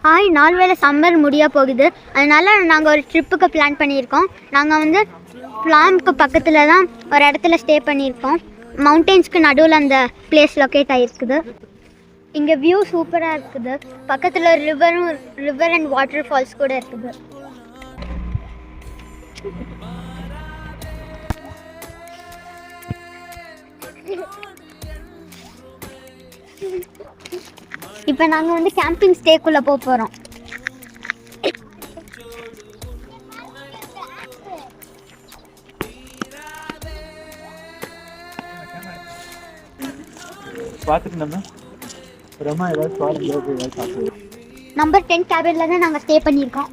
Hi, 4 வேளை summer முடிய போகுது. அதனால நாங்கள் ஒரு ட்ரிப்புக்கு பிளான் பண்ணியிருக்கோம். நாங்கள் வந்து ஃப்ளாம்க்கு பக்கத்தில் தான் ஒரு இடத்துல ஸ்டே பண்ணியிருக்கோம். மவுண்டெயின்ஸ்க்கு நடுவில் அந்த பிளேஸ் லொக்கேட் ஆகிருக்குது. இங்கே வியூ சூப்பராக இருக்குது. பக்கத்தில் ரிவர் அண்ட் வாட்டர் ஃபால்ஸ் கூட இருக்குது. இப்போ நாங்கள் வந்து கேம்பிங் ஸ்டேக்குள்ளே போக போகிறோம். நம்பர் 10 கேபினில் தான் நாங்கள் ஸ்டே பண்ணியிருக்கோம்.